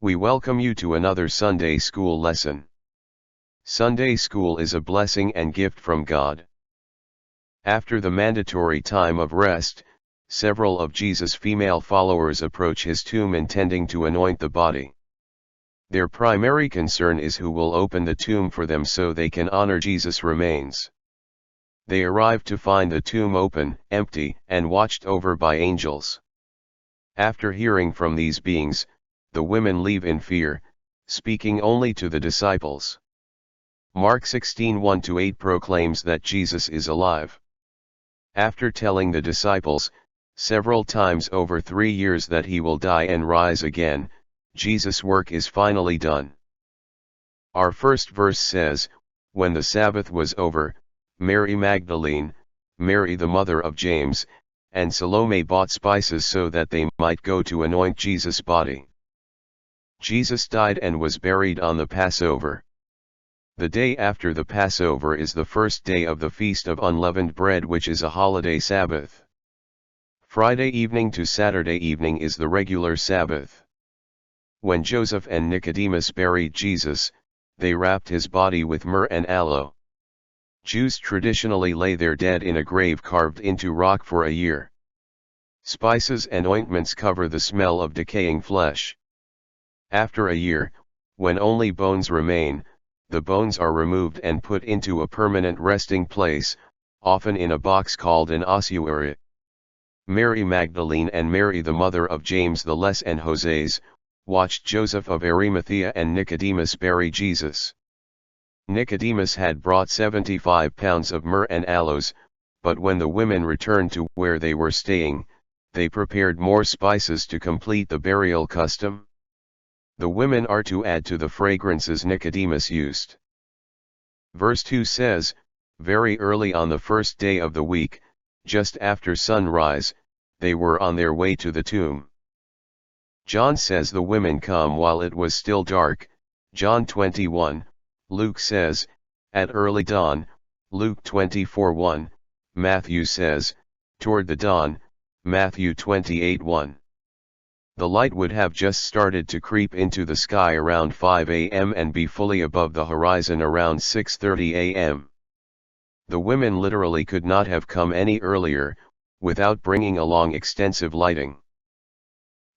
We welcome you to another Sunday School lesson. Sunday School is a blessing and gift from God. After the mandatory time of rest, several of Jesus' female followers approach his tomb intending to anoint the body. Their primary concern is who will open the tomb for them so they can honor Jesus' remains. They arrive to find the tomb open, empty, and watched over by angels. After hearing from these beings, the women leave in fear, speaking only to the disciples. Mark 16:1-8 proclaims that Jesus is alive. After telling the disciples, several times over 3 years that he will die and rise again, Jesus' work is finally done. Our first verse says, "When the Sabbath was over, Mary Magdalene, Mary the mother of James, and Salome bought spices so that they might go to anoint Jesus' body." Jesus died and was buried on the Passover. The day after the Passover is the first day of the Feast of Unleavened Bread, which is a holiday Sabbath. Friday evening to Saturday evening is the regular Sabbath. When Joseph and Nicodemus buried Jesus, they wrapped his body with myrrh and aloe. Jews traditionally lay their dead in a grave carved into rock for a year. Spices and ointments cover the smell of decaying flesh. After a year, when only bones remain, the bones are removed and put into a permanent resting place, often in a box called an ossuary. Mary Magdalene and Mary the mother of James the Less and Joses, watched Joseph of Arimathea and Nicodemus bury Jesus. Nicodemus had brought 75 pounds of myrrh and aloes, but when the women returned to where they were staying, they prepared more spices to complete the burial custom. The women are to add to the fragrances Nicodemus used. Verse 2 says, "Very early on the first day of the week, just after sunrise, they were on their way to the tomb." John says the women come while it was still dark, John 21, Luke says, at early dawn, Luke 24:1, Matthew says, toward the dawn, Matthew 28:1. The light would have just started to creep into the sky around 5 a.m. and be fully above the horizon around 6:30 a.m. The women literally could not have come any earlier, without bringing along extensive lighting.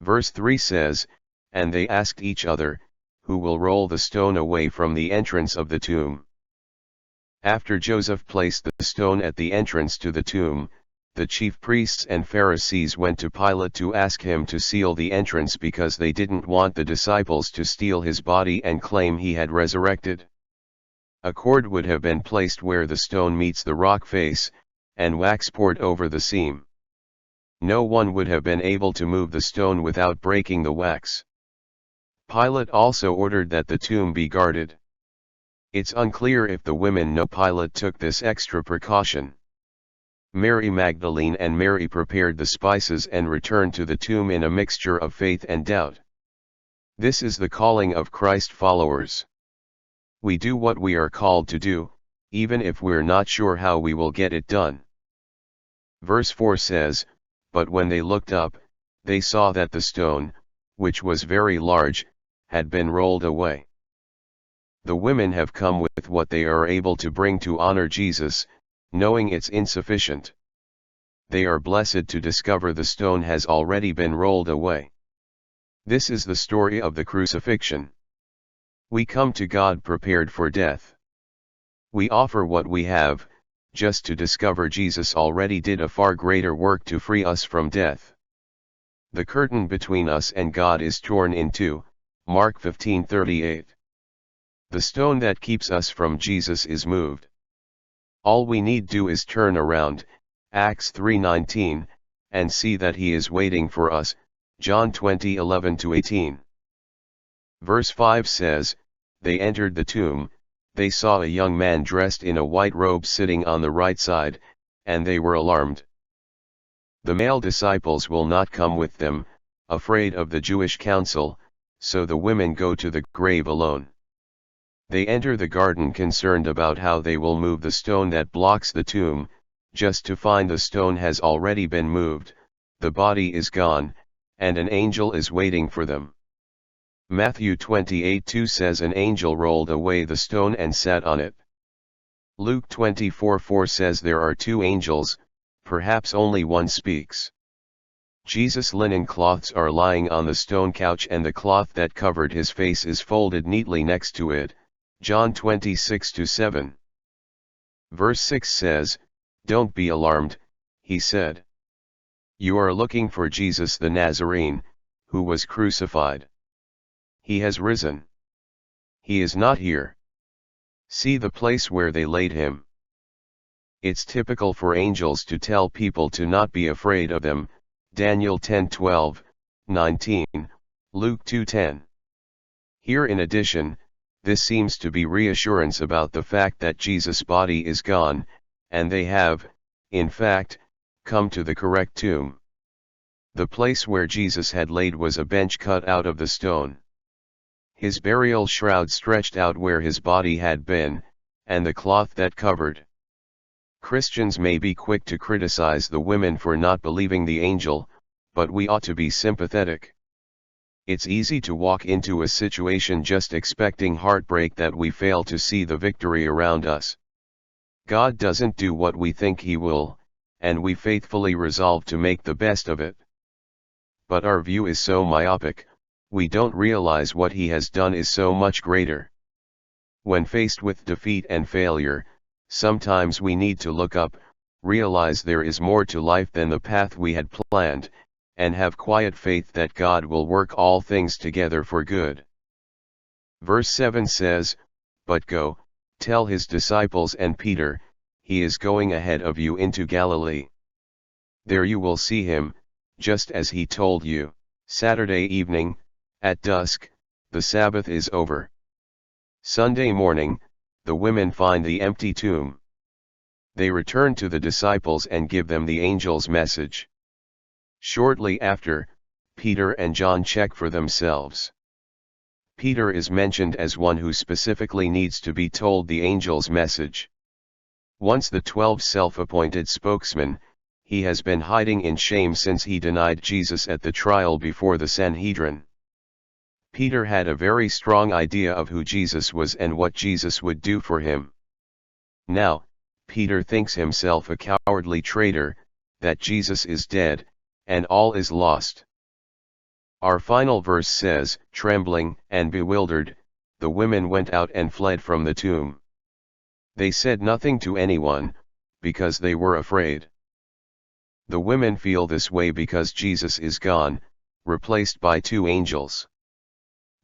Verse 3 says, "And they asked each other, who will roll the stone away from the entrance of the tomb?" After Joseph placed the stone at the entrance to the tomb, the chief priests and Pharisees went to Pilate to ask him to seal the entrance because they didn't want the disciples to steal his body and claim he had resurrected. A cord would have been placed where the stone meets the rock face, and wax poured over the seam. No one would have been able to move the stone without breaking the wax. Pilate also ordered that the tomb be guarded. It's unclear if the women know Pilate took this extra precaution. Mary Magdalene and Mary prepared the spices and returned to the tomb in a mixture of faith and doubt. This is the calling of Christ followers. We do what we are called to do, even if we're not sure how we will get it done. Verse 4 says, "But when they looked up, they saw that the stone, which was very large, had been rolled away." The women have come with what they are able to bring to honor Jesus, knowing it's insufficient. They are blessed to discover the stone has already been rolled away. This is the story of the crucifixion. We come to God prepared for death. We offer what we have, just to discover Jesus already did a far greater work to free us from death. The curtain between us and God is torn in two, Mark 15:38. The stone that keeps us from Jesus is moved. All we need do is turn around, Acts 3:19, and see that he is waiting for us, John 20:11-18. Verse 5 says, "They entered the tomb, they saw a young man dressed in a white robe sitting on the right side, and they were alarmed." The male disciples will not come with them, afraid of the Jewish council, so the women go to the grave alone. They enter the garden concerned about how they will move the stone that blocks the tomb, just to find the stone has already been moved, the body is gone, and an angel is waiting for them. Matthew 28:2 says an angel rolled away the stone and sat on it. Luke 24:4 says there are two angels, perhaps only one speaks. Jesus' linen cloths are lying on the stone couch and the cloth that covered his face is folded neatly next to it, John 26:7. Verse 6 says, "Don't be alarmed," he said. "You are looking for Jesus the Nazarene, who was crucified. He has risen. He is not here. See the place where they laid him." It's typical for angels to tell people to not be afraid of them, Daniel 10:12, 19, Luke 2:10. Here in addition, this seems to be reassurance about the fact that Jesus' body is gone, and they have, in fact, come to the correct tomb. The place where Jesus had laid was a bench cut out of the stone. His burial shroud stretched out where his body had been, and the cloth that covered. Christians may be quick to criticize the women for not believing the angel, but we ought to be sympathetic. It's easy to walk into a situation just expecting heartbreak that we fail to see the victory around us. God doesn't do what we think He will, and we faithfully resolve to make the best of it. But our view is so myopic, we don't realize what He has done is so much greater. When faced with defeat and failure, sometimes we need to look up, realize there is more to life than the path we had planned, and have quiet faith that God will work all things together for good. Verse 7 says, "But go, tell his disciples and Peter, he is going ahead of you into Galilee. There you will see him, just as he told you." Saturday evening, at dusk, the Sabbath is over. Sunday morning, the women find the empty tomb. They return to the disciples and give them the angel's message. Shortly after, Peter and John check for themselves. Peter is mentioned as one who specifically needs to be told the angel's message. Once the 12 self-appointed spokesman, he has been hiding in shame since he denied Jesus at the trial before the Sanhedrin. Peter had a very strong idea of who Jesus was and what Jesus would do for him. Now, Peter thinks himself a cowardly traitor, that Jesus is dead, and all is lost. Our final verse says, "Trembling and bewildered, the women went out and fled from the tomb. They said nothing to anyone, because they were afraid." The women feel this way because Jesus is gone, replaced by two angels.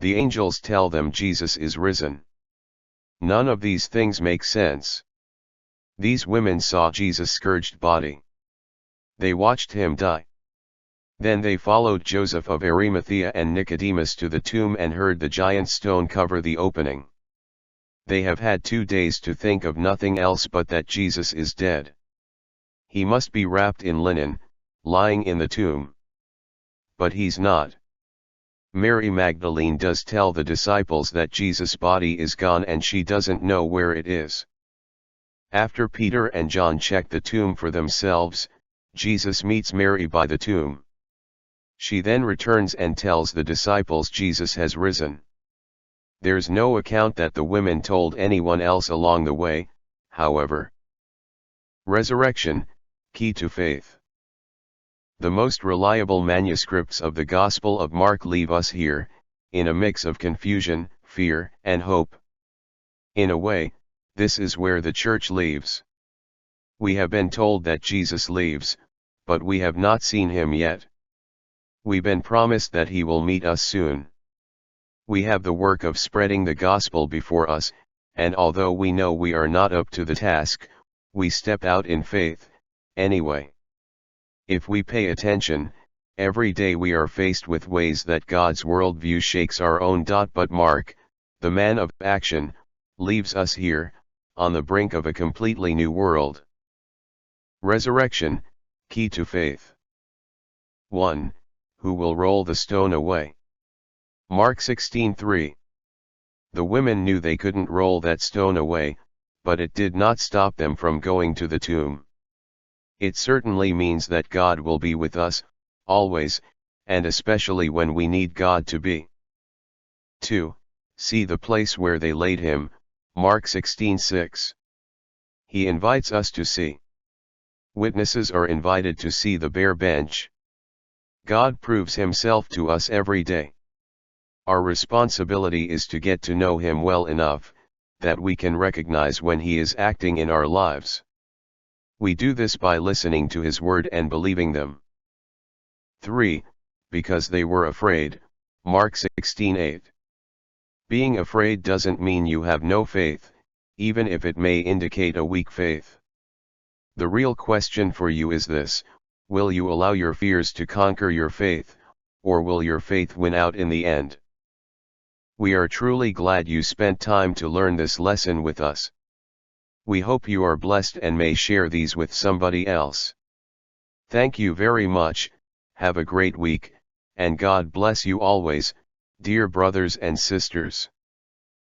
The angels tell them Jesus is risen. None of these things make sense. These women saw Jesus' scourged body. They watched him die. Then they followed Joseph of Arimathea and Nicodemus to the tomb and heard the giant stone cover the opening. They have had 2 days to think of nothing else but that Jesus is dead. He must be wrapped in linen, lying in the tomb. But he's not. Mary Magdalene does tell the disciples that Jesus' body is gone and she doesn't know where it is. After Peter and John check the tomb for themselves, Jesus meets Mary by the tomb. She then returns and tells the disciples Jesus has risen. There's no account that the women told anyone else along the way, however. Resurrection, key to faith. The most reliable manuscripts of the Gospel of Mark leave us here, in a mix of confusion, fear, and hope. In a way, this is where the church leaves. We have been told that Jesus leaves, but we have not seen him yet. We've been promised that he will meet us soon. We have the work of spreading the gospel before us, and although we know we are not up to the task, we step out in faith, anyway. If we pay attention, every day we are faced with ways that God's worldview shakes our own. But Mark, the man of action, leaves us here, on the brink of a completely new world. Resurrection, key to faith. 1. Who will roll the stone away? Mark 16:3. The women knew they couldn't roll that stone away, but it did not stop them from going to the tomb. It certainly means that God will be with us, always, and especially when we need God to be. 2. See the place where they laid him, Mark 16:6. He invites us to see. Witnesses are invited to see the bare bench. God proves himself to us every day. Our responsibility is to get to know him well enough, that we can recognize when he is acting in our lives. We do this by listening to his word and believing them. 3. Because they were afraid, Mark 16:8. Being afraid doesn't mean you have no faith, even if it may indicate a weak faith. The real question for you is this: will you allow your fears to conquer your faith, or will your faith win out in the end? We are truly glad you spent time to learn this lesson with us. We hope you are blessed and may share these with somebody else. Thank you very much, have a great week, and God bless you always, dear brothers and sisters.